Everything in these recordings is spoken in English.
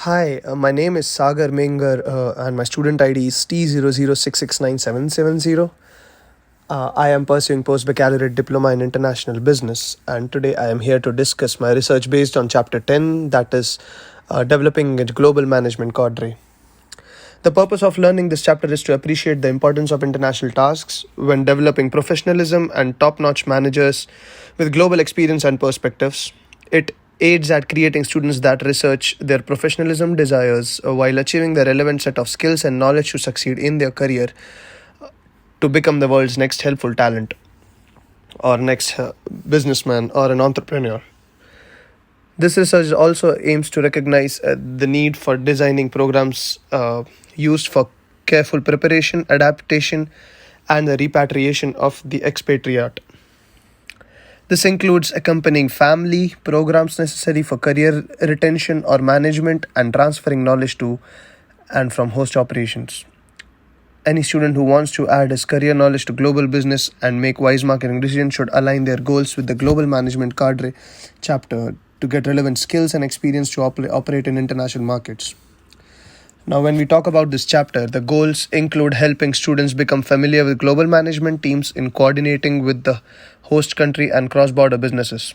Hi, my name is Sagar Mengar, and my student ID is T00669770. I am pursuing postbaccalaureate diploma in international business, and today I am here to discuss my research based on chapter 10, that is developing a global management cadre. The purpose of learning this chapter is to appreciate the importance of international tasks when developing professionalism and top notch managers with global experience and perspectives. It aids at creating students that research their professionalism desires while achieving the relevant set of skills and knowledge to succeed in their career to become the world's next helpful talent or next businessman or an entrepreneur. This research also aims to recognize the need for designing programs used for careful preparation, adaptation, and the repatriation of the expatriate. This includes accompanying family, programs necessary for career retention or management, and transferring knowledge to and from host operations. Any student who wants to add his career knowledge to global business and make wise marketing decisions should align their goals with the Global Management Cadre chapter to get relevant skills and experience to operate in international markets. Now, when we talk about this chapter, the goals include helping students become familiar with global management teams in coordinating with the host country and cross-border businesses.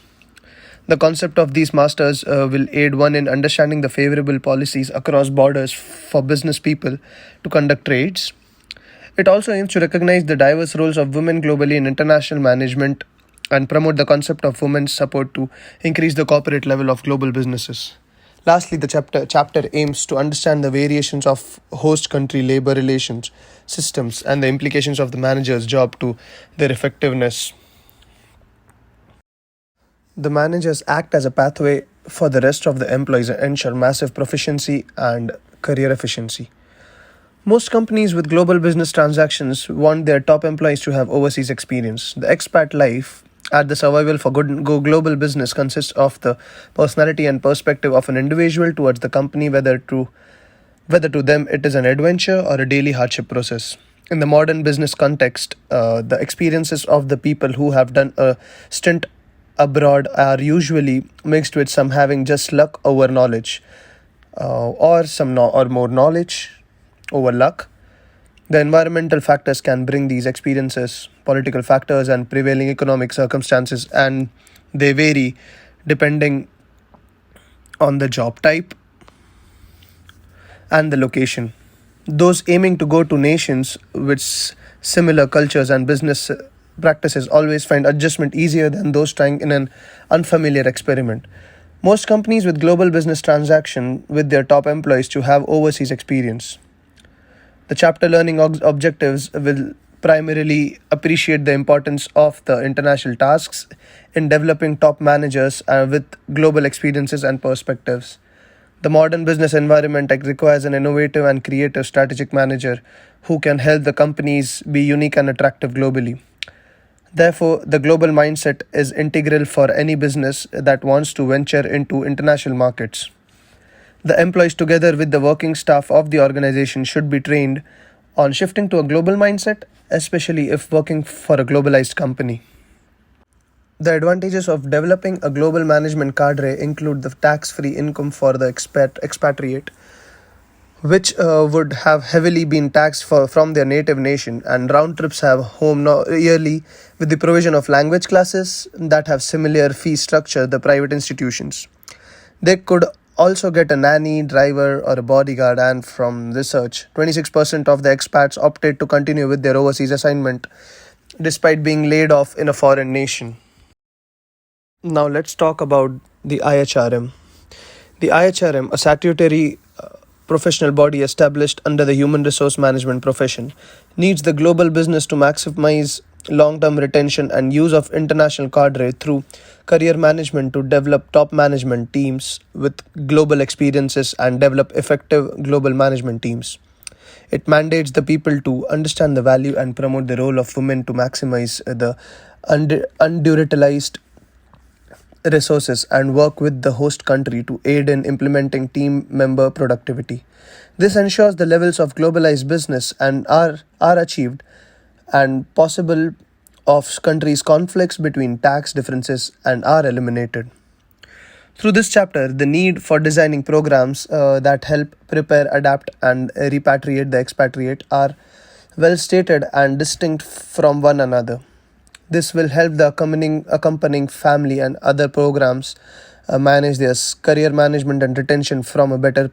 The concept of these masters will aid one in understanding the favorable policies across borders for business people to conduct trades. It also aims to recognize the diverse roles of women globally in international management and promote the concept of women's support to increase the corporate level of global businesses. Lastly, the chapter aims to understand the variations of host country labor relations, systems, and the implications of the manager's job to their effectiveness. The managers act as a pathway for the rest of the employees and ensure massive proficiency and career efficiency. Most companies with global business transactions want their top employees to have overseas experience. The expat life at the survival for good global business consists of the personality and perspective of an individual towards the company, whether to them it is an adventure or a daily hardship process. In the modern business context, the experiences of the people who have done a stint abroad are usually mixed with some having just luck over knowledge, or more knowledge over luck. The environmental factors can bring these experiences, political factors, and prevailing economic circumstances, and they vary depending on the job type and the location. Those aiming to go to nations with similar cultures and business practices always find adjustment easier than those trying in an unfamiliar experiment. Most companies with global business transaction with their top employees to have overseas experience. The chapter learning objectives will primarily appreciate the importance of the international tasks in developing top managers with global experiences and perspectives. The modern business environment requires an innovative and creative strategic manager who can help the companies be unique and attractive globally. Therefore, the global mindset is integral for any business that wants to venture into international markets. The employees, together with the working staff of the organization, should be trained on shifting to a global mindset, especially if working for a globalized company. The advantages of developing a global management cadre include the tax-free income for the expatriate, which would have heavily been taxed from their native nation, and round trips have home yearly with the provision of language classes that have similar fee structure the private institutions. They could also get a nanny, driver, or a bodyguard, and from research, 26% of the expats opted to continue with their overseas assignment despite being laid off in a foreign nation. Now let's talk about the IHRM. The IHRM, a statutory professional body established under the human resource management profession, needs the global business to maximize long-term retention and use of international cadre through career management to develop top management teams with global experiences and develop effective global management teams. It mandates the people to understand the value and promote the role of women to maximize the underutilized resources and work with the host country to aid in implementing team member productivity. This ensures the levels of globalized business and are achieved and possible of countries' conflicts between tax differences and are eliminated. Through this chapter, the need for designing programs that help prepare, adapt, and repatriate the expatriate are well stated and distinct from one another. This will help the accompanying family and other programs manage their career management and retention from a better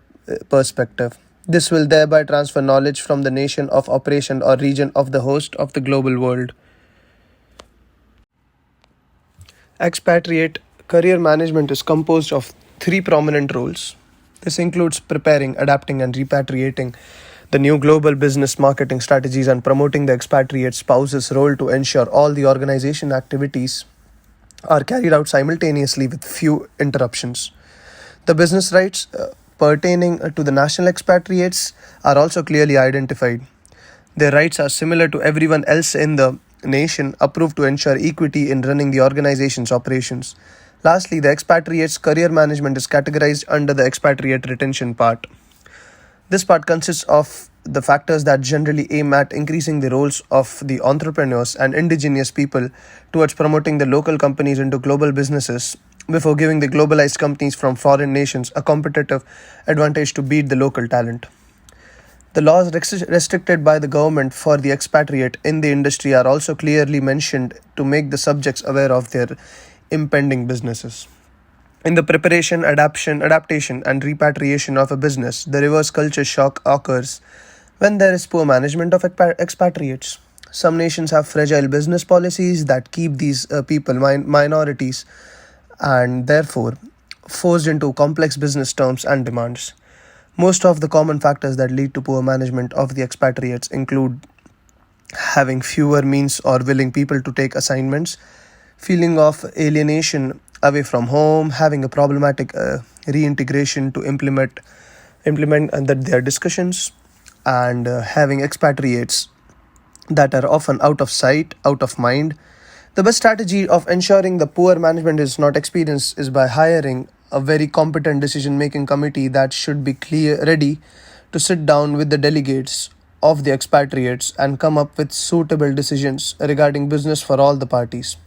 perspective. This will thereby transfer knowledge from the nation of operation or region of the host of the global world. Expatriate career management is composed of three prominent roles. This includes preparing, adapting, and repatriating the new global business marketing strategies and promoting the expatriate spouse's role to ensure all the organization activities are carried out simultaneously with few interruptions. The business rights pertaining to the national expatriates are also clearly identified. Their rights are similar to everyone else in the nation, approved to ensure equity in running the organization's operations. Lastly, the expatriate's career management is categorized under the expatriate retention part. This part consists of the factors that generally aim at increasing the roles of the entrepreneurs and indigenous people towards promoting the local companies into global businesses before giving the globalized companies from foreign nations a competitive advantage to beat the local talent. The laws restricted by the government for the expatriate in the industry are also clearly mentioned to make the subjects aware of their impending businesses. In the preparation, adaptation, and repatriation of a business, the reverse culture shock occurs when there is poor management of expatriates. Some nations have fragile business policies that keep these people minorities and therefore forced into complex business terms and demands. Most of the common factors that lead to poor management of the expatriates include having fewer means or willing people to take assignments, feeling of alienation away from home, having a problematic reintegration to implement their discussions, and having expatriates that are often out of sight, out of mind. The best strategy of ensuring the poor management is not experienced is by hiring a very competent decision-making committee that should be ready to sit down with the delegates of the expatriates and come up with suitable decisions regarding business for all the parties.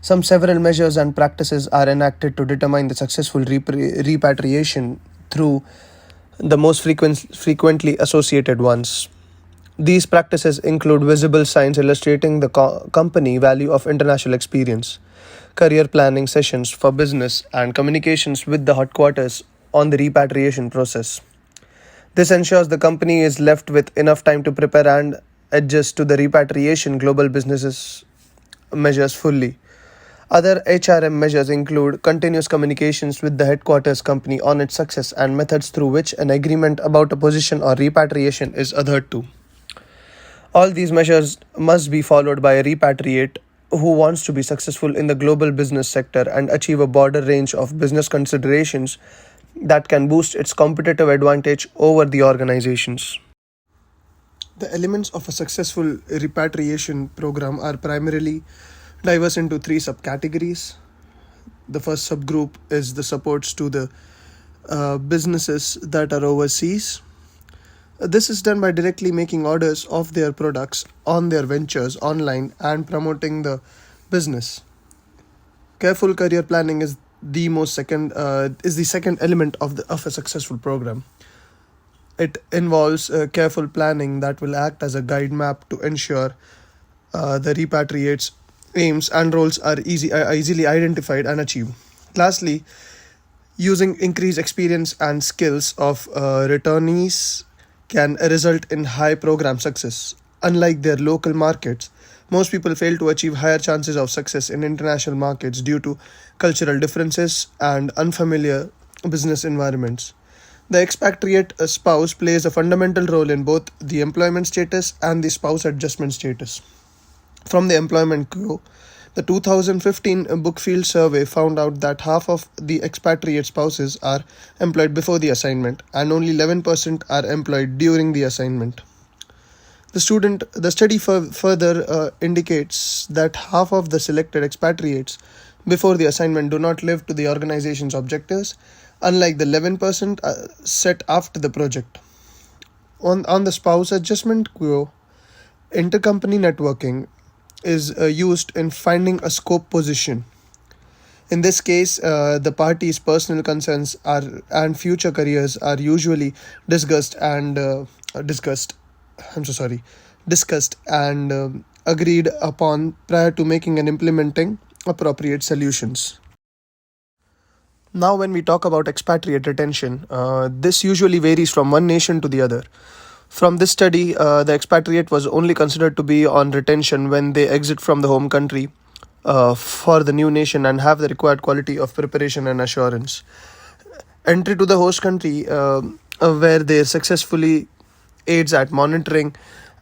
Several measures and practices are enacted to determine the successful repatriation through the most frequently associated ones. These practices include visible signs illustrating the company value of international experience, career planning sessions for business, and communications with the headquarters on the repatriation process. This ensures the company is left with enough time to prepare and adjust to the repatriation global businesses measures fully. Other HRM measures include continuous communications with the headquarters company on its success and methods through which an agreement about a position or repatriation is adhered to. All these measures must be followed by a repatriate who wants to be successful in the global business sector and achieve a broader range of business considerations that can boost its competitive advantage over the organizations. The elements of a successful repatriation program are primarily diverse into three subcategories. The first subgroup is the supports to the businesses that are overseas. This is done by directly making orders of their products on their ventures online and promoting the business. Careful career planning is the second element of a successful program. It involves careful planning that will act as a guide map to ensure the repatriates' aims and roles are easily identified and achieved. Lastly, using increased experience and skills of returnees can result in high program success. Unlike their local markets, most people fail to achieve higher chances of success in international markets due to cultural differences and unfamiliar business environments. The expatriate spouse plays a fundamental role in both the employment status and the spouse adjustment status. From the employment quo, the 2015 Bookfield survey found out that half of the expatriate spouses are employed before the assignment and only 11% are employed during the assignment. The study further indicates that half of the selected expatriates before the assignment do not live to the organization's objectives, unlike the 11% set after the project. On the spouse adjustment quo, intercompany networking is used in finding a scope position. In this case, the party's personal concerns are and future careers are usually discussed and discussed. I'm so sorry, discussed and agreed upon prior to making and implementing appropriate solutions. Now, when we talk about expatriate retention, this usually varies from one nation to the other. From this study, the expatriate was only considered to be on retention when they exit from the home country for the new nation and have the required quality of preparation and assurance. Entry to the host country, where they successfully aids at monitoring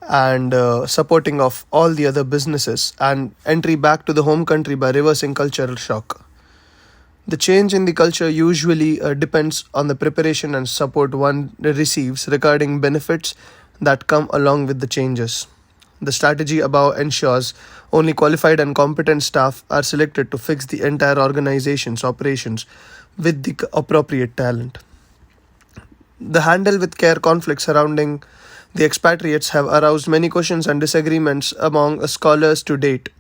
and supporting of all the other businesses, and entry back to the home country by reversing cultural shock. The change in the culture usually depends on the preparation and support one receives regarding benefits that come along with the changes. The strategy above ensures only qualified and competent staff are selected to fix the entire organization's operations with the appropriate talent. The handle with care conflicts surrounding the expatriates have aroused many questions and disagreements among scholars to date.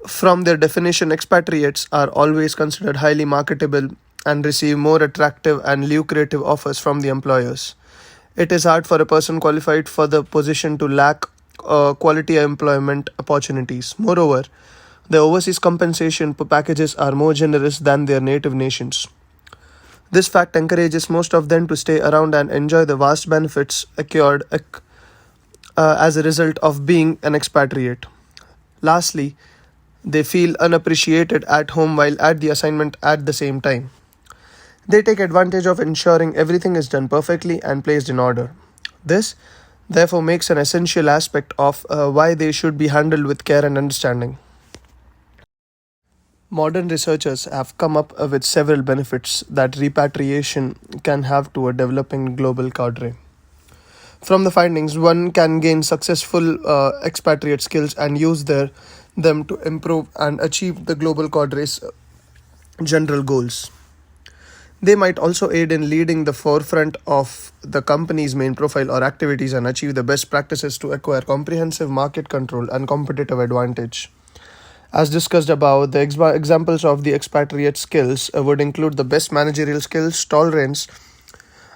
From their definition, expatriates are always considered highly marketable and receive more attractive and lucrative offers from the employers. It is hard for a person qualified for the position to lack quality employment opportunities. Moreover, the overseas compensation packages are more generous than their native nations. This fact encourages most of them to stay around and enjoy the vast benefits acquired as a result of being an expatriate. Lastly, they feel unappreciated at home while at the assignment at the same time. They take advantage of ensuring everything is done perfectly and placed in order. This, therefore, makes an essential aspect of why they should be handled with care and understanding. Modern researchers have come up with several benefits that repatriation can have to a developing global cadre. From the findings, one can gain successful expatriate skills and use them to improve and achieve the global cadre's general goals. They might also aid in leading the forefront of the company's main profile or activities and achieve the best practices to acquire comprehensive market control and competitive advantage. As discussed above, the examples of the expatriate skills would include the best managerial skills, tolerance.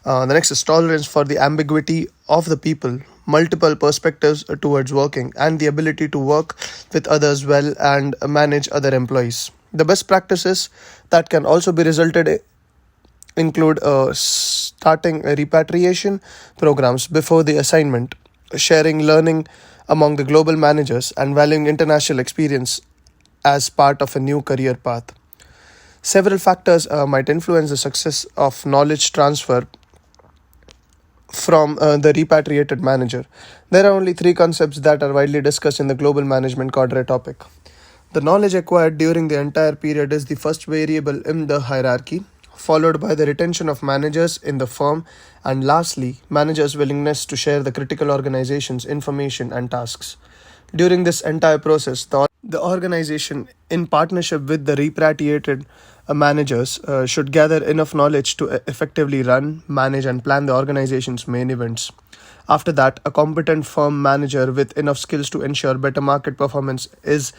The next is tolerance for the ambiguity of the people, multiple perspectives towards working, and the ability to work with others well and manage other employees. The best practices that can also be resulted include starting repatriation programs before the assignment, sharing learning among the global managers, and valuing international experience as part of a new career path. Several factors might influence the success of knowledge transfer from the repatriated manager. There are only three concepts that are widely discussed in the global management cadre topic. The knowledge acquired during the entire period is the first variable in the hierarchy, followed by the retention of managers in the firm, and lastly, managers' willingness to share the critical organization's information and tasks. During this entire process, the organization, in partnership with the repatriated managers, should gather enough knowledge to effectively run, manage, and plan the organization's main events. After that, a competent firm manager with enough skills to ensure better market performance is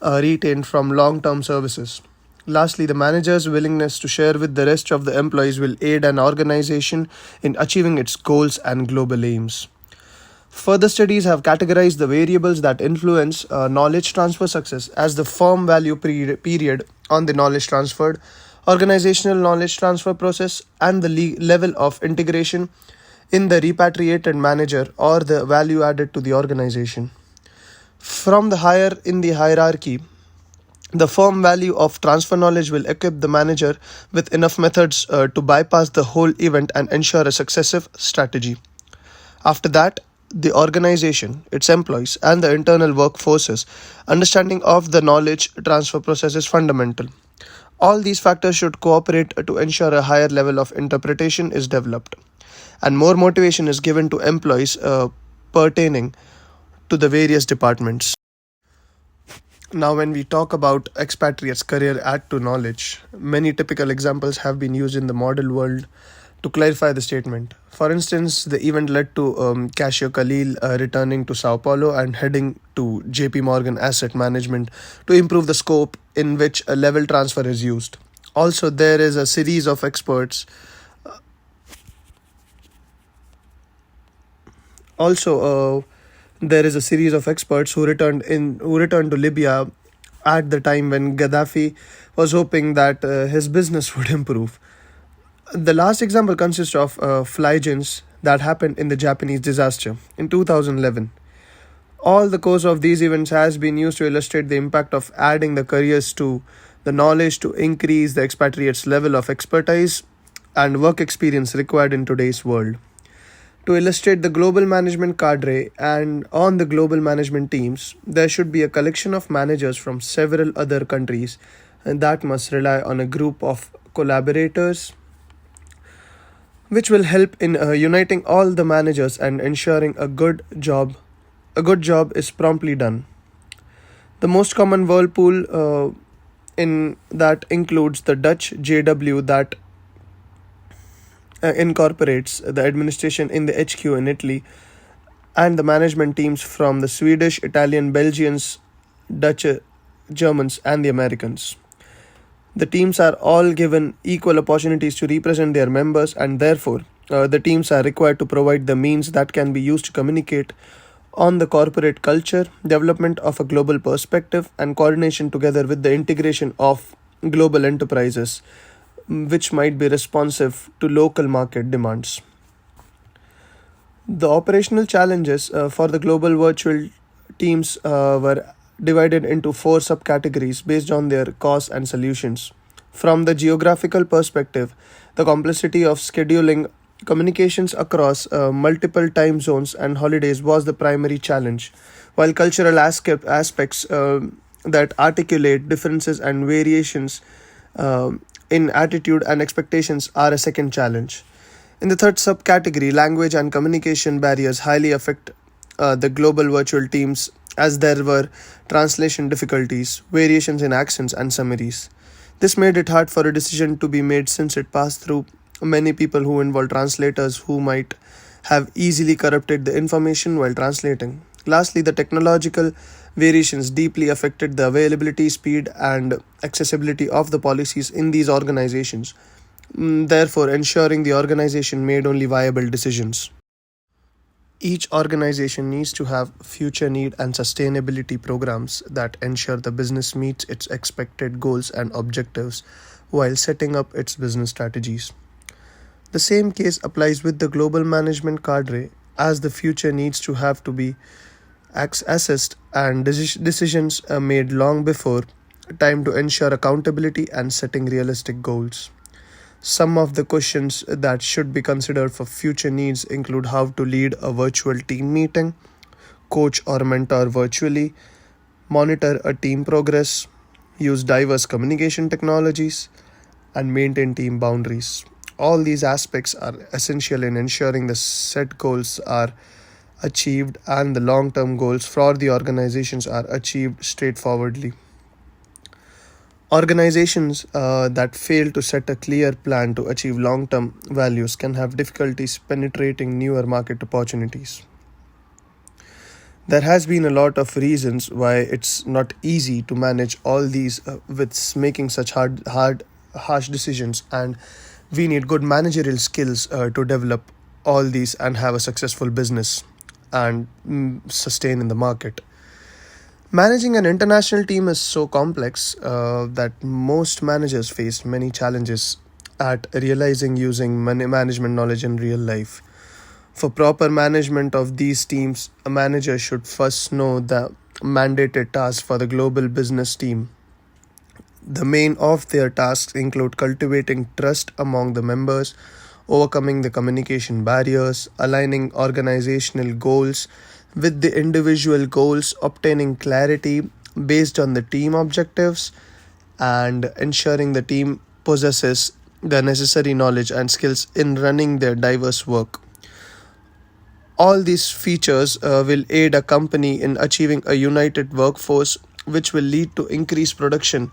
retained from long-term services. Lastly, the manager's willingness to share with the rest of the employees will aid an organization in achieving its goals and global aims. Further studies have categorized the variables that influence knowledge transfer success as the firm value period on the knowledge transferred, organizational knowledge transfer process, and the level of integration in the repatriated manager or the value added to the organization. From the higher in the hierarchy, the firm value of transfer knowledge will equip the manager with enough methods to bypass the whole event and ensure a successive strategy. After that, the organization, its employees, and the internal workforces understanding of the knowledge transfer process is fundamental. All these factors should cooperate to ensure a higher level of interpretation is developed, and more motivation is given to employees pertaining to the various departments. Now, when we talk about expatriates' career add to knowledge, many typical examples have been used in the model world To clarify the statement, for instance, the event led to cashier Khalil returning to Sao Paulo and heading to JP Morgan Asset Management to improve the scope in which a level transfer is used. Also, there is a series of experts. Also, there is a series of experts who returned to Libya at the time when Gaddafi was hoping that his business would improve. The last example consists of flygens that happened in the Japanese disaster in 2011. All the course of these events has been used to illustrate the impact of adding the careers to the knowledge to increase the expatriates' level of expertise and work experience required in today's world. To illustrate the global management cadre and on the global management teams, there should be a collection of managers from several other countries and that must rely on a group of collaborators which will help in uniting all the managers and ensuring a good job is promptly done. The most common whirlpool in that includes the Dutch JW that incorporates the administration in the HQ in Italy and the management teams from the Swedish, Italian, Belgians, Dutch, Germans and the Americans. The teams are all given equal opportunities to represent their members, and therefore, the teams are required to provide the means that can be used to communicate on the corporate culture, development of a global perspective, and coordination together with the integration of global enterprises, which might be responsive to local market demands. The operational challenges for the global virtual teams were divided into four subcategories based on their costs and solutions. From the geographical perspective, the complexity of scheduling communications across multiple time zones and holidays was the primary challenge, while cultural aspects that articulate differences and variations in attitude and expectations are a second challenge. In the third subcategory, language and communication barriers highly affect the global virtual teams as there were translation difficulties, variations in accents, and summaries. This made it hard for a decision to be made since it passed through many people who involve translators who might have easily corrupted the information while translating. Lastly, the technological variations deeply affected the availability, speed, and accessibility of the policies in these organizations, therefore, ensuring the organization made only viable decisions. Each organization needs to have future need and sustainability programs that ensure the business meets its expected goals and objectives while setting up its business strategies. The same case applies with the global management cadre, as the future needs to have to be assessed and decisions are made long before time to ensure accountability and setting realistic goals. Some of the questions that should be considered for future needs include how to lead a virtual team meeting, coach or mentor virtually, monitor a team progress, use diverse communication technologies, and maintain team boundaries. All these aspects are essential in ensuring the set goals are achieved and the long term goals for the organizations are achieved straightforwardly. Organizations that fail to set a clear plan to achieve long term values can have difficulties penetrating newer market opportunities. There has been a lot of reasons why it's not easy to manage all these with making such harsh decisions, and we need good managerial skills to develop all these and have a successful business and sustain in the market. Managing an international team is so complex that most managers face many challenges at realizing using money management knowledge in real life. For proper management of these teams, a manager should first know the mandated tasks for the global business team. The main of their tasks include cultivating trust among the members, overcoming the communication barriers, aligning organizational goals with the individual goals, obtaining clarity based on the team objectives, and ensuring the team possesses the necessary knowledge and skills in running their diverse work. All these features will aid a company in achieving a united workforce, which will lead to increased production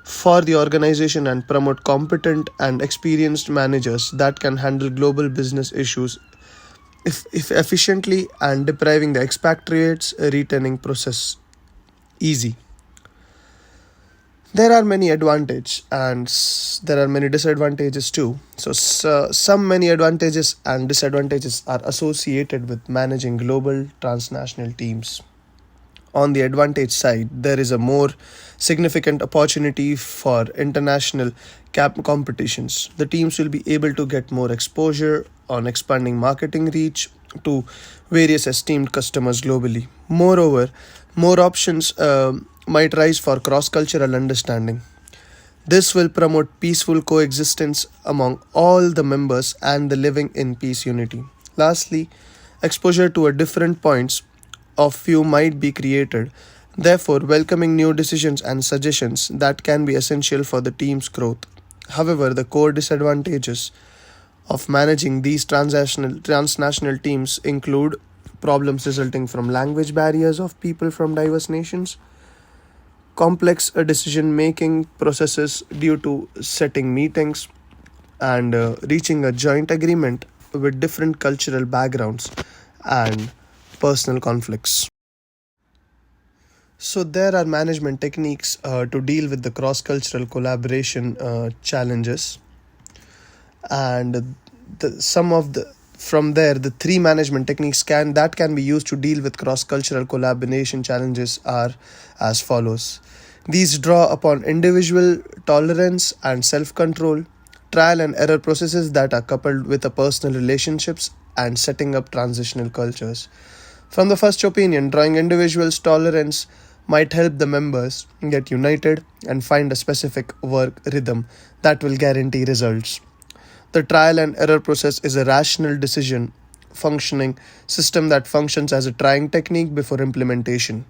for the organization and promote competent and experienced managers that can handle global business issues if efficiently and depriving the expatriates returning process easy. There are many advantages and there are many disadvantages too. Some many advantages and disadvantages are associated with managing global transnational teams. On the advantage side, there is a more significant opportunity for international competitions. The teams will be able to get more exposure on expanding marketing reach to various esteemed customers globally. Moreover, more options might rise for cross cultural understanding. This will promote peaceful coexistence among all the members and the living in peace unity. Lastly, exposure to a different points of view might be created, therefore welcoming new decisions and suggestions that can be essential for the team's growth. However, the core disadvantages of managing these transnational teams include problems resulting from language barriers of people from diverse nations, complex decision making processes due to setting meetings, and reaching a joint agreement with different cultural backgrounds and personal conflicts. So, there are management techniques to deal with the cross cultural collaboration challenges, and some of the from there the three management techniques can be used to deal with cross cultural collaboration challenges are as follows. These draw upon individual tolerance and self control, trial and error processes that are coupled with a personal relationships, and setting up transitional cultures. From the first opinion, drawing individuals' tolerance might help the members get united and find a specific work rhythm that will guarantee results. The trial and error process is a rational decision functioning system that functions as a trying technique before implementation.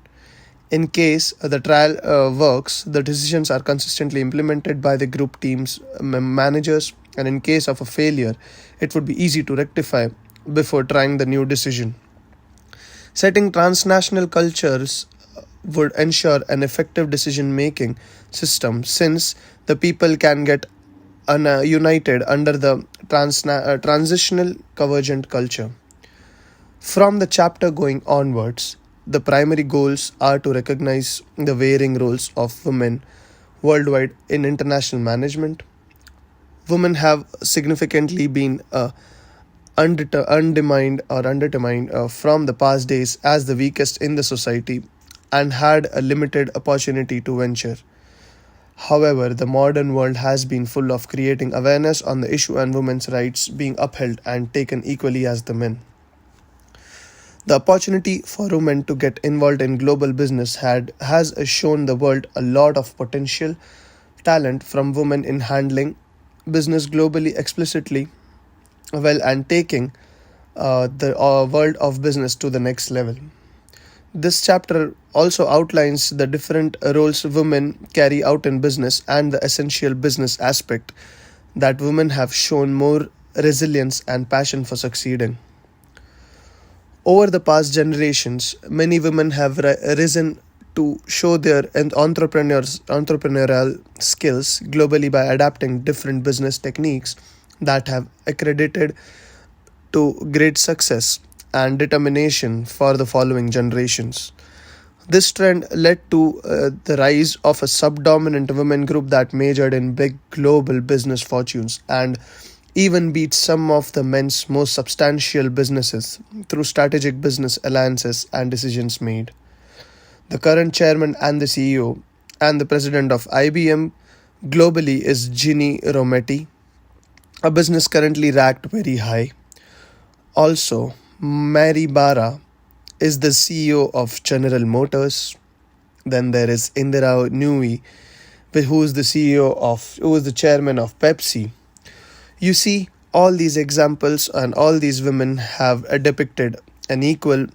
In case the trial works, the decisions are consistently implemented by the group team's managers, and in case of a failure, it would be easy to rectify before trying the new decision. Setting transnational cultures would ensure an effective decision making system since the people can get united under the transitional convergent culture. From the chapter going onwards, the primary goals are to recognize the varying roles of women worldwide in international management. Women have significantly been undermined from the past days as the weakest in the society and had a limited opportunity to venture. However, the modern world has been full of creating awareness on the issue and women's rights being upheld and taken equally as the men. The opportunity for women to get involved in global business has shown the world a lot of potential talent from women in handling business globally explicitly well and taking the world of business to the next level. This chapter also outlines the different roles women carry out in business and the essential business aspect that women have shown more resilience and passion for succeeding. Over the past generations, many women have risen to show their entrepreneurial skills globally by adapting different business techniques that have accredited to great success and determination for the following generations. This trend led to the rise of a subdominant women group that majored in big global business fortunes and even beat some of the men's most substantial businesses through strategic business alliances and decisions made. The current chairman and the CEO and the president of IBM globally is Ginny Rometty, a business currently ranked very high. Also, Mary Barra is the CEO of General Motors. Then there is Indira Nooyi, who is the chairman of Pepsi. You see, all these examples and all these women have depicted an equal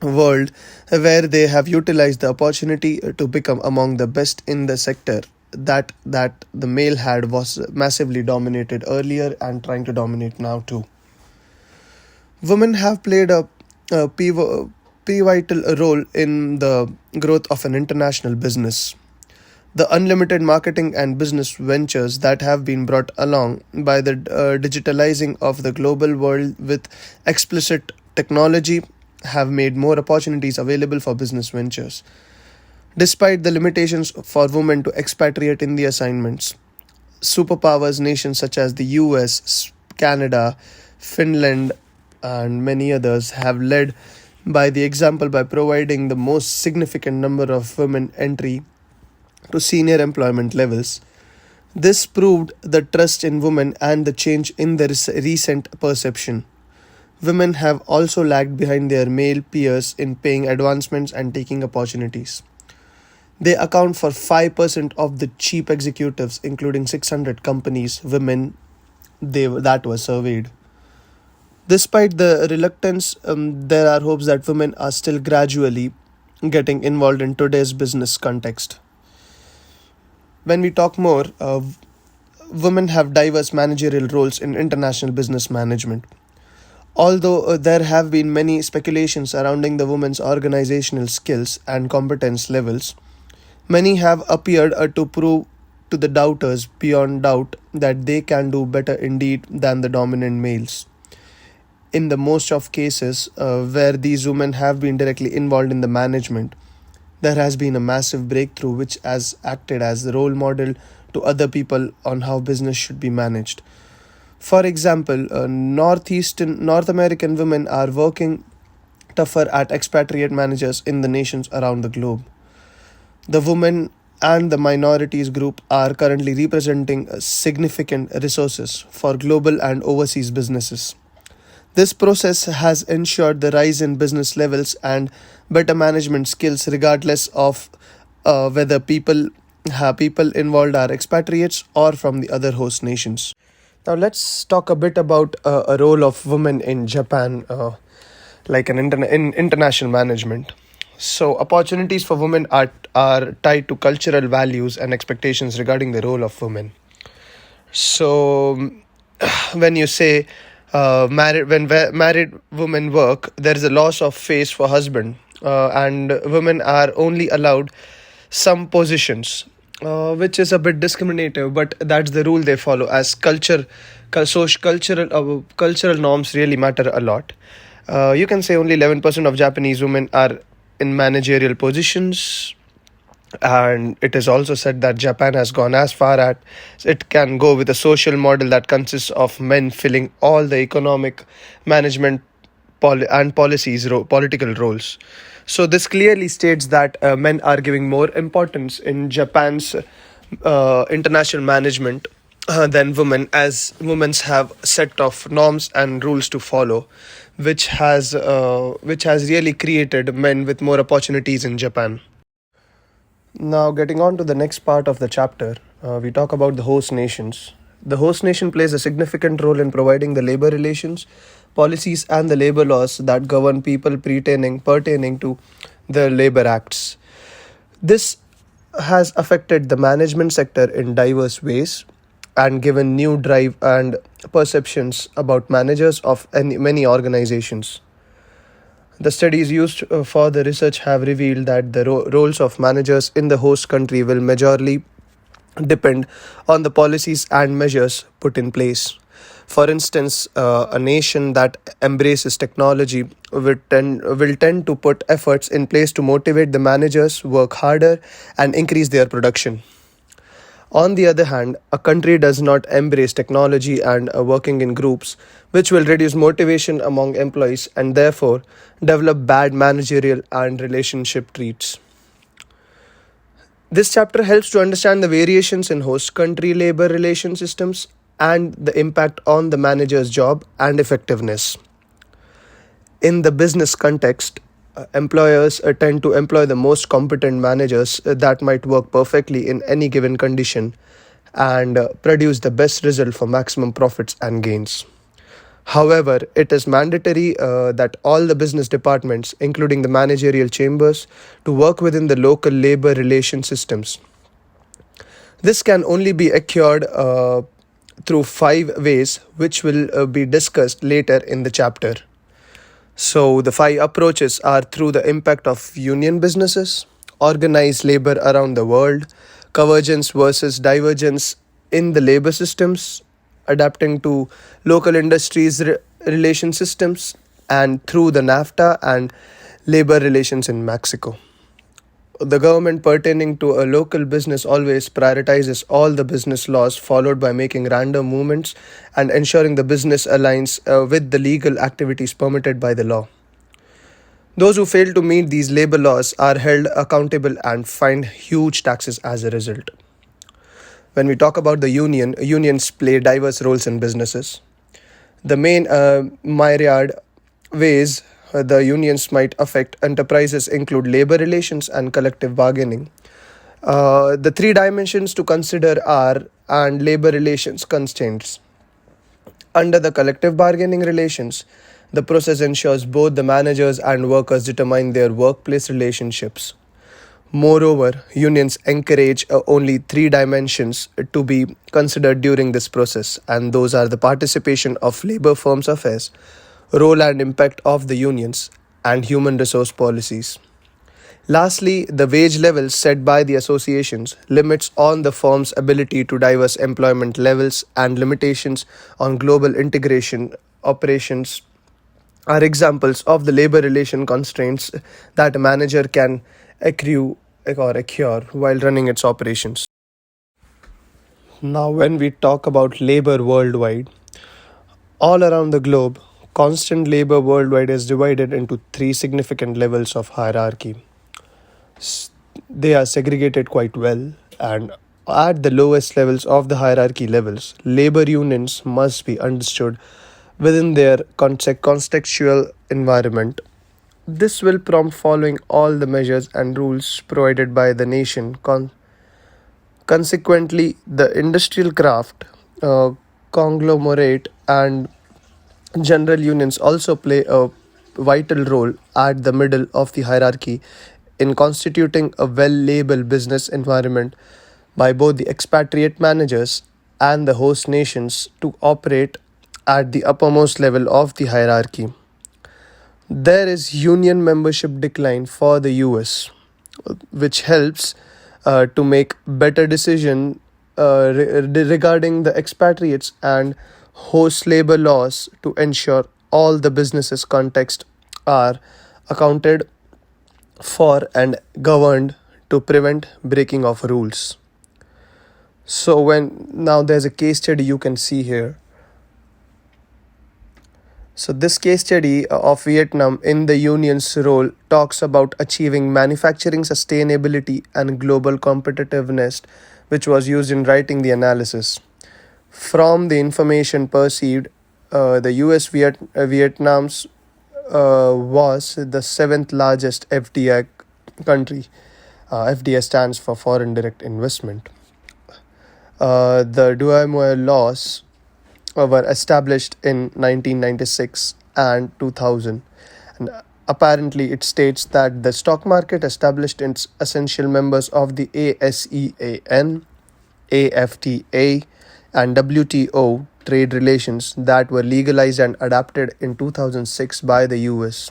world where they have utilized the opportunity to become among the best in the sector that the male had was massively dominated earlier and trying to dominate now too. Women have played a pivotal role in the growth of an international business. The unlimited marketing and business ventures that have been brought along by the digitalizing of the global world with explicit technology have made more opportunities available for business ventures. Despite the limitations for women to expatriate in the assignments, superpowers nations such as the US, Canada, Finland, and many others have led by the example by providing the most significant number of women entry to senior employment levels. This proved the trust in women and the change in the recent perception. Women have also lagged behind their male peers in paying advancements and taking opportunities. They account for 5% of the chief executives, including 600 companies, women that were surveyed. Despite the reluctance, there are hopes that women are still gradually getting involved in today's business context. When we talk more, women have diverse managerial roles in international business management. Although there have been many speculations surrounding the women's organizational skills and competence levels, many have appeared to prove to the doubters beyond doubt that they can do better indeed than the dominant males. In the most of cases where these women have been directly involved in the management, there has been a massive breakthrough which has acted as the role model to other people on how business should be managed. For example, North American women are working tougher at expatriate managers in the nations around the globe. The women and the minorities group are currently representing significant resources for global and overseas businesses. This process has ensured the rise in business levels and better management skills regardless of whether people involved are expatriates or from the other host nations. Now let's talk a bit about a role of women in Japan, like in international management. So opportunities for women are tied to cultural values and expectations regarding the role of women. So when you say married women work, there is a loss of face for husband, and women are only allowed some positions, which is a bit discriminative, but that's the rule they follow as cultural norms really matter a lot. You can say only 11% of Japanese women are in managerial positions, and it is also said that Japan has gone as far as it can go with a social model that consists of men filling all the economic, management, and political roles. So this clearly states that men are giving more importance in Japan's international management than women, as women have set of norms and rules to follow, which has really created men with more opportunities in Japan. Now, getting on to the next part of the chapter, we talk about the host nations. The host nation plays a significant role in providing the labor relations, policies, and the labor laws that govern people pertaining to the labor acts. This has affected the management sector in diverse ways and given new drive and perceptions about managers of many organizations. The studies used for the research have revealed that the roles of managers in the host country will majorly depend on the policies and measures put in place. For instance, a nation that embraces technology will tend to put efforts in place to motivate the managers, work harder, and increase their production. On the other hand, a country does not embrace technology and working in groups, which will reduce motivation among employees and therefore develop bad managerial and relationship traits. This chapter helps to understand the variations in host country labor relation systems and the impact on the manager's job and effectiveness. In the business context, employers tend to employ the most competent managers that might work perfectly in any given condition and produce the best result for maximum profits and gains. However, it is mandatory that all the business departments, including the managerial chambers, to work within the local labor relation systems. This can only be acquired through 5 ways, which will be discussed later in the chapter. So the 5 approaches are through the impact of union businesses, organized labor around the world, convergence versus divergence in the labor systems, adapting to local industries' relation systems, and through the Nafta and labor relations in Mexico. The government pertaining to a local business always prioritizes all the business laws, followed by making random movements and ensuring the business aligns with the legal activities permitted by the law. Those who fail to meet these labor laws are held accountable and fined huge taxes as a result. When we talk about the unions play diverse roles in businesses. The main myriad ways the unions might affect enterprises include labor relations and collective bargaining. The three dimensions to consider are and labor relations constraints. Under the collective bargaining relations, the process ensures both the managers and workers determine their workplace relationships. Moreover, unions encourage only three dimensions to be considered during this process, and those are the participation of labor firms' affairs, role and impact of the unions, and human resource policies. Lastly, the wage levels set by the associations, limits on the firm's ability to diverse employment levels, and limitations on global integration operations are examples of the labor relation constraints that a manager can accrue or occur while running its operations. Now, when we talk about labor worldwide, all around the globe, constant labor worldwide is divided into three significant levels of hierarchy. They are segregated quite well, and at the lowest levels of the hierarchy levels, labor unions must be understood within their contextual environment. This will prompt following all the measures and rules provided by the nation. Consequently, the industrial craft, conglomerate, and general unions also play a vital role at the middle of the hierarchy in constituting a well labeled business environment by both the expatriate managers and the host nations to operate at the uppermost level of the hierarchy. There is union membership decline for the US, which helps to make better decision regarding the expatriates and host labor laws to ensure all the businesses context are accounted for and governed to prevent breaking of rules. So when now there's a case study you can see here. So this case study of Vietnam in the union's role talks about achieving manufacturing sustainability and global competitiveness, which was used in writing the analysis. From the information perceived, the US Vietnam's was the seventh largest FDI country. FDI stands for Foreign Direct Investment. The Douai laws were established in 1996 and 2000. And apparently, it states that the stock market established its essential members of the ASEAN, AFTA, and WTO trade relations that were legalized and adapted in 2006 by the US.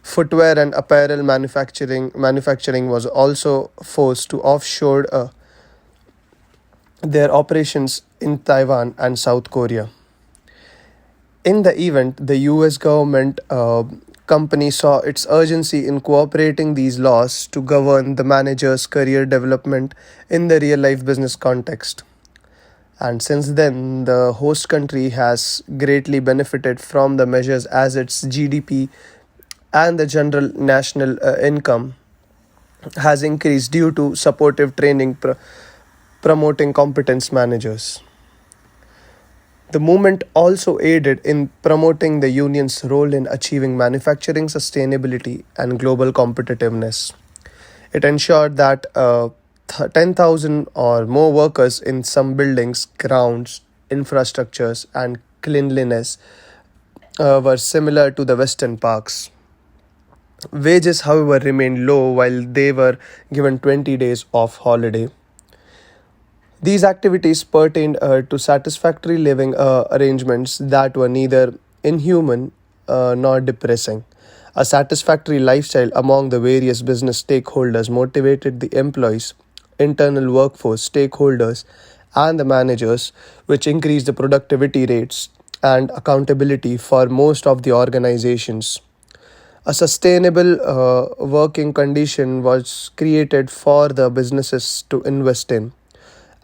Footwear and apparel manufacturing was also forced to offshore their operations in Taiwan and South Korea. In the event, the US government company saw its urgency in cooperating these laws to govern the manager's career development in the real life business context. And since then, the host country has greatly benefited from the measures as its GDP and the general national income has increased due to supportive training promoting competence managers. The movement also aided in promoting the union's role in achieving manufacturing sustainability and global competitiveness. It ensured that 10,000 or more workers in some buildings, grounds, infrastructures, and cleanliness were similar to the Western parks. Wages, however, remained low while they were given 20 days of holiday. These activities pertained to satisfactory living arrangements that were neither inhuman nor depressing. A satisfactory lifestyle among the various business stakeholders motivated the employees internal workforce, stakeholders, and the managers, which increase the productivity rates and accountability for most of the organizations. A sustainable working condition was created for the businesses to invest in,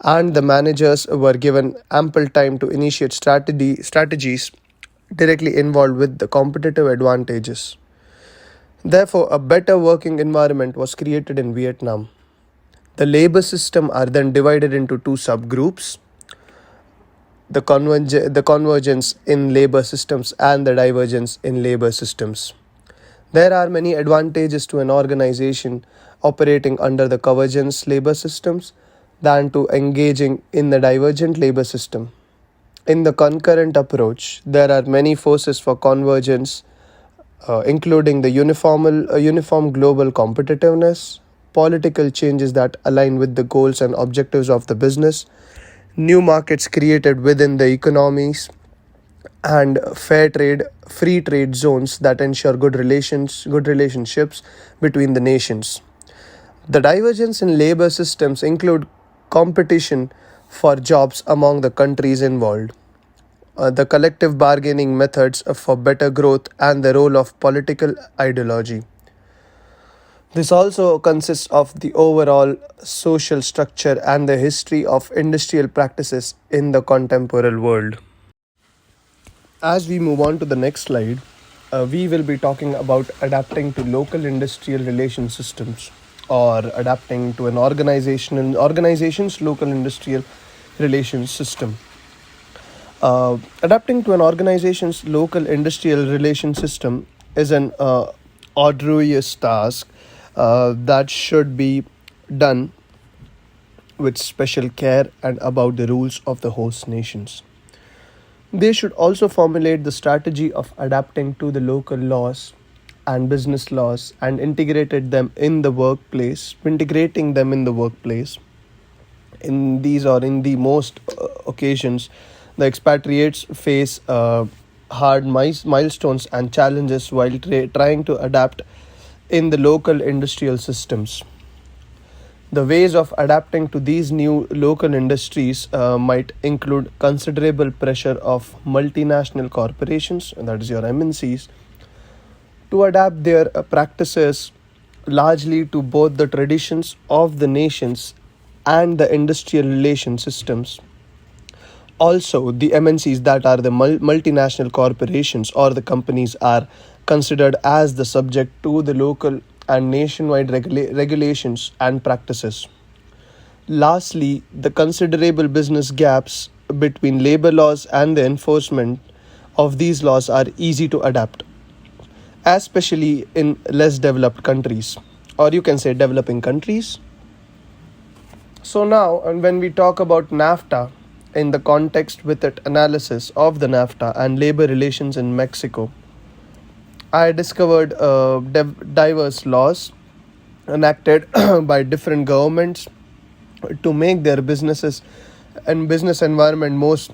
and the managers were given ample time to initiate strategies directly involved with the competitive advantages. Therefore, a better working environment was created in Vietnam. The labor system are then divided into two subgroups: the convergence in labor systems and the divergence in labor systems. There are many advantages to an organization operating under the convergence labor systems than to engaging in the divergent labor system. In the concurrent approach, there are many forces for convergence, including the uniform global competitiveness, political changes that align with the goals and objectives of the business, new markets created within the economies, and free trade zones that ensure good relationships between the nations. The divergence in labor systems include competition for jobs among the countries involved, the collective bargaining methods for better growth, and the role of political ideology. This also consists of the overall social structure and the history of industrial practices in the contemporary world. As we move on to the next slide, we will be talking about adapting to local industrial relation systems, or adapting to an organization's local industrial relations system. Adapting to an organization's local industrial relation system is an arduous task that should be done with special care and about the rules of the host nations. They should also formulate the strategy of adapting to the local laws and business laws and integrating them in the workplace. In the most occasions, the expatriates face hard milestones and challenges while trying to adapt in the local industrial systems. The ways of adapting to these new local industries might include considerable pressure of multinational corporations, and that is your MNCs, to adapt their practices largely to both the traditions of the nations and the industrial relation systems. Also, the MNCs, that are the multinational corporations or the companies, are considered as the subject to the local and nationwide regulations and practices. Lastly, the considerable business gaps between labor laws and the enforcement of these laws are easy to adapt, especially in less developed countries, or you can say developing countries. So now, and when we talk about Nafta in the context with it analysis of the Nafta and labor relations in Mexico, I discovered diverse laws enacted by different governments to make their businesses and business environment most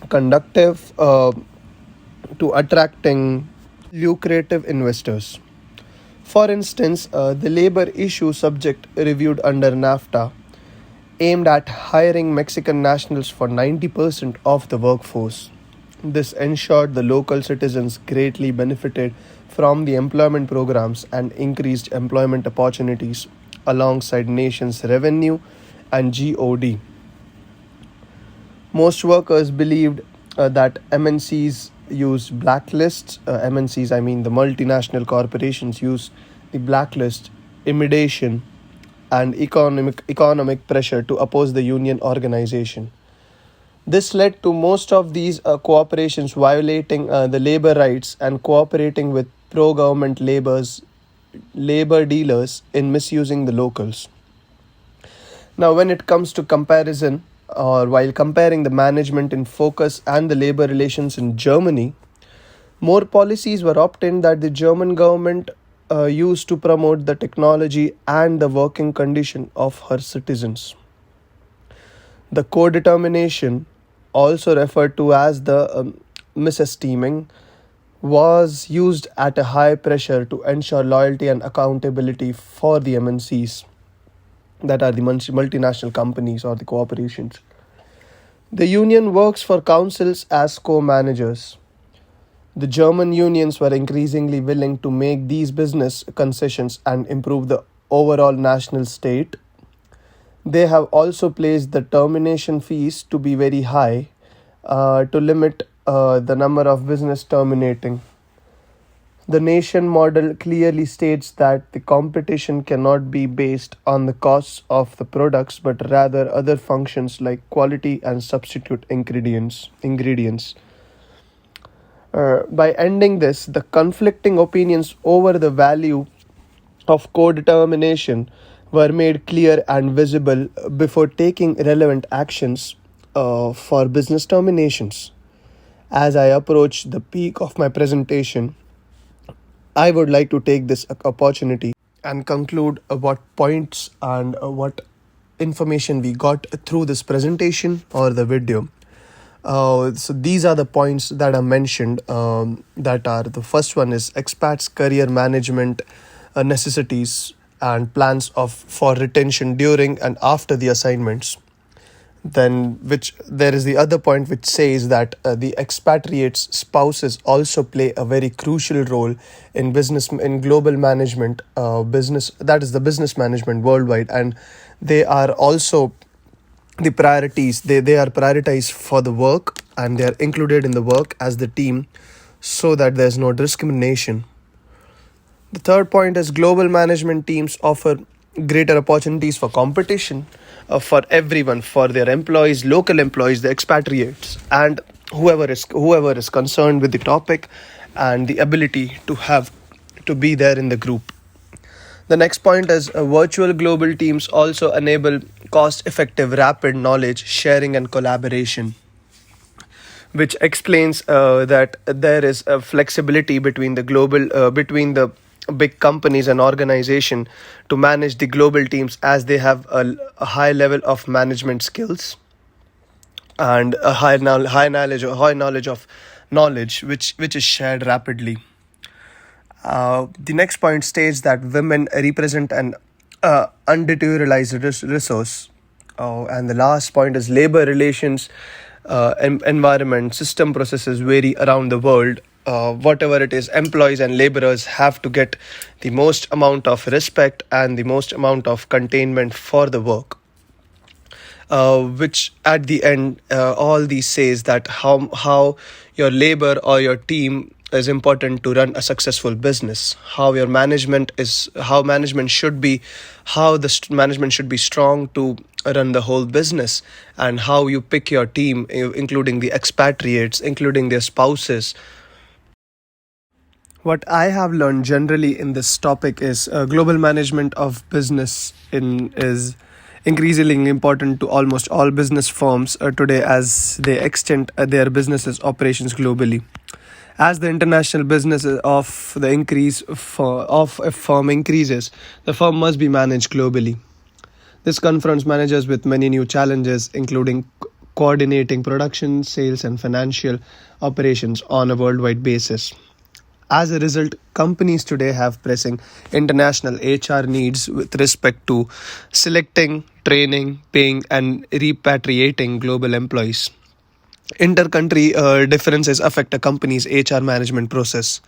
conducive to attracting lucrative investors. For instance, the labor issue subject reviewed under NAFTA aimed at hiring Mexican nationals for 90% of the workforce. This ensured the local citizens greatly benefited from the employment programs and increased employment opportunities alongside nation's revenue and GOD. Most workers believed that MNCs use blacklists. MNCs, I mean the multinational corporations, use the blacklist, intimidation, and economic pressure to oppose the union organization. This led to most of these corporations violating the labor rights and cooperating with pro-government labor dealers in misusing the locals. Now, when it comes to comparison, or while comparing the management in focus and the labor relations in Germany, more policies were obtained that the German government used to promote the technology and the working condition of her citizens. The co-determination, also referred to as the misesteeming, was used at a high pressure to ensure loyalty and accountability for the MNCs. that are the multinational companies or the corporations. The union works for councils as co-managers. The German unions were increasingly willing to make these business concessions and improve the overall national state. They have also placed the termination fees to be very high to limit the number of business terminating. The nation model clearly states that the competition cannot be based on the costs of the products but rather other functions like quality and substitute ingredients. By ending this, the conflicting opinions over the value of co-determination were made clear and visible before taking relevant actions for business terminations. As I approach the peak of my presentation, I would like to take this opportunity and conclude what points and what information we got through this presentation or the video. So these are the points that are mentioned. That are, the first one is expats' career management necessities and plans for retention during and after the assignments. Then which there is the other point which says that the expatriates' spouses also play a very crucial role in global management, business, that is the business management worldwide, and they are also the priorities. They are prioritized for the work and they are included in the work as the team so that there's no discrimination. The third point is global management teams offer greater opportunities for competition for everyone, for their employees, local employees, the expatriates, and whoever is concerned with the topic and the ability to be there in the group. The next point is virtual global teams also enable cost-effective, rapid knowledge sharing and collaboration, which explains that there is a flexibility between the big companies and organization to manage the global teams, as they have a high level of management skills and a high knowledge of knowledge which is shared rapidly. The next point states that women represent an underutilized resource. And the last point is labor relations, environment, system processes vary around the world. Whatever it is, employees and laborers have to get the most amount of respect and the most amount of containment for the work. Which at the end, all these says that how your labor or your team is important to run a successful business. How management should be strong to run the whole business, and how you pick your team, including the expatriates, including their spouses. What I have learned generally in this topic is global management of business is increasingly important to almost all business firms today, as they extend their businesses operations globally. As the international business of a firm increases, the firm must be managed globally. This confronts managers with many new challenges, including coordinating production, sales, and financial operations on a worldwide basis. As a result, companies today have pressing international HR needs with respect to selecting, training, paying, and repatriating global employees. Inter-country differences affect a company's HR management process.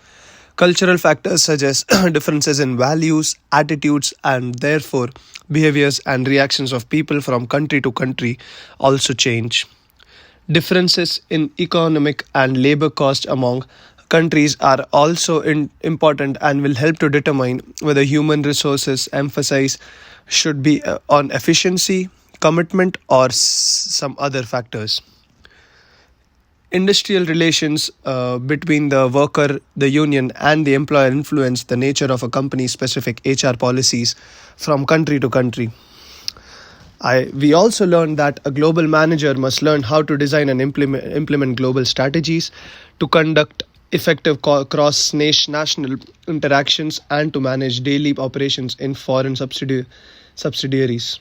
Cultural factors such as differences in values, attitudes, and therefore behaviors and reactions of people from country to country also change. Differences in economic and labor cost among countries are also important and will help to determine whether human resources emphasis should be on efficiency, commitment, or some other factors. Industrial relations between the worker, the union, and the employer influence the nature of a company's specific HR policies from country to country. We also learned that a global manager must learn how to design and implement global strategies, to conduct effective cross-national interactions, and to manage daily operations in foreign subsidiaries.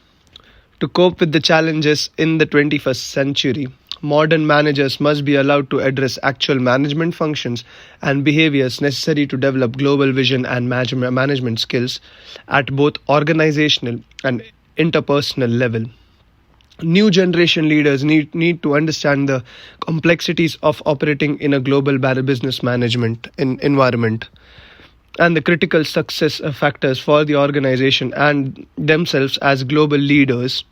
To cope with the challenges in the 21st century, modern managers must be allowed to address actual management functions and behaviors necessary to develop global vision and management skills at both organizational and interpersonal level. New generation leaders need to understand the complexities of operating in a global business management environment and the critical success factors for the organization and themselves as global leaders.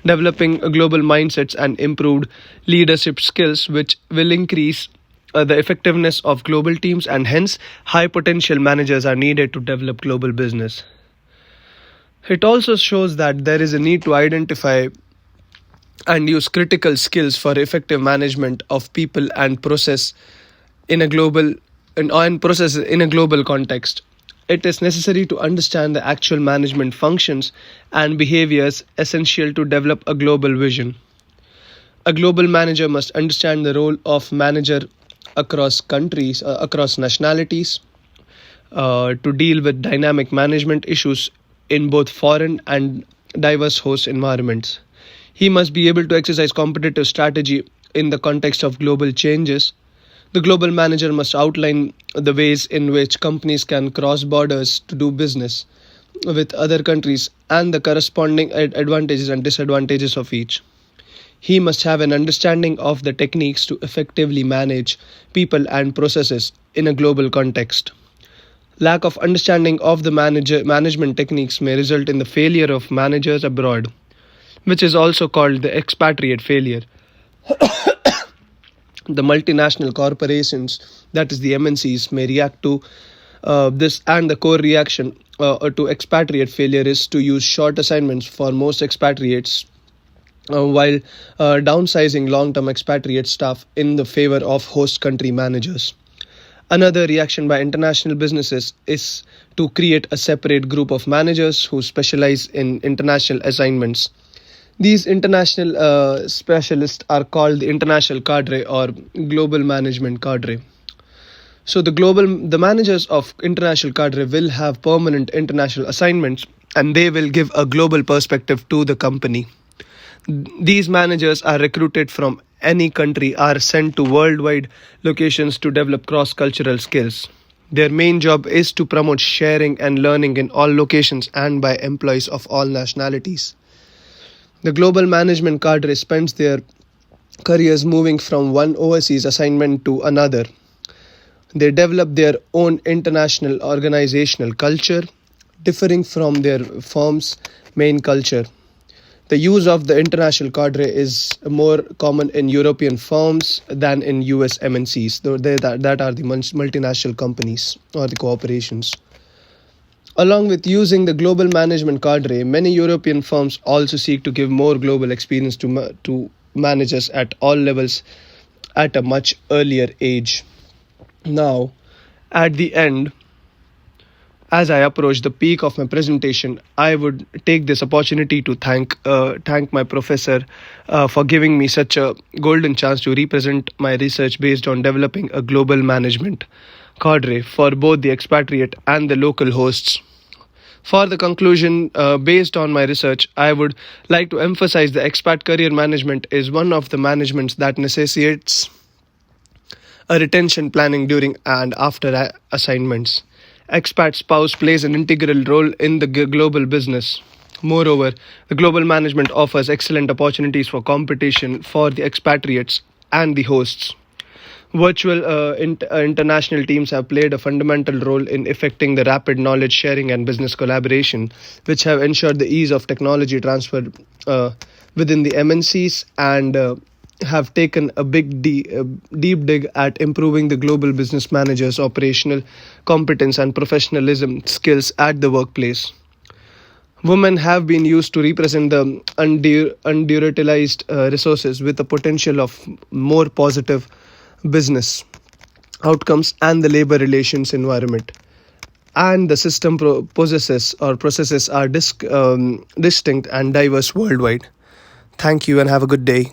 Developing global mindsets and improved leadership skills, which will increase the effectiveness of global teams, and hence high potential managers are needed to develop global business. It also shows that there is a need to identify and use critical skills for effective management of people and process in a global context. It is necessary to understand the actual management functions and behaviors essential to develop a global vision. A global manager must understand the role of manager across countries, across nationalities, to deal with dynamic management issues in both foreign and diverse host environments. He must be able to exercise competitive strategy in the context of global changes. The global manager must outline the ways in which companies can cross borders to do business with other countries and the corresponding advantages and disadvantages of each. He must have an understanding of the techniques to effectively manage people and processes in a global context. Lack of understanding of the management techniques may result in the failure of managers abroad, which is also called the expatriate failure. The multinational corporations, that is the MNCs, may react to this, and the core reaction to expatriate failure is to use short assignments for most expatriates while downsizing long-term expatriate staff in the favor of host country managers. Another reaction by international businesses is to create a separate group of managers who specialize in international assignments. These international specialists are called the international cadre or global management cadre. So the managers of international cadre will have permanent international assignments, and they will give a global perspective to the company. These managers are recruited from any country, are sent to worldwide locations to develop cross-cultural skills. Their main job is to promote sharing and learning in all locations and by employees of all nationalities. The global management cadre spends their careers moving from one overseas assignment to another. They develop their own international organizational culture, differing from their firm's main culture. The use of the international cadre is more common in European firms than in US MNCs, though that are the multinational companies or the corporations. Along with using the global management cadre, many European firms also seek to give more global experience to managers at all levels at a much earlier age. Now, at the end, as I approach the peak of my presentation, I would take this opportunity to thank my professor for giving me such a golden chance to represent my research based on developing a global management cadre for both the expatriate and the local hosts. For the conclusion, based on my research, I would like to emphasize the expat career management is one of the managements that necessitates a retention planning during and after assignments. Expat spouse plays an integral role in the global business. Moreover, the global management offers excellent opportunities for competition for the expatriates and the hosts. Virtual international teams have played a fundamental role in effecting the rapid knowledge sharing and business collaboration, which have ensured the ease of technology transfer within the MNCs and have taken a deep dig at improving the global business managers' operational competence and professionalism skills at the workplace. Women have been used to represent the underutilized resources with the potential of more positive business outcomes and the labor relations environment. And the system processes are distinct and diverse worldwide. Thank you and have a good day.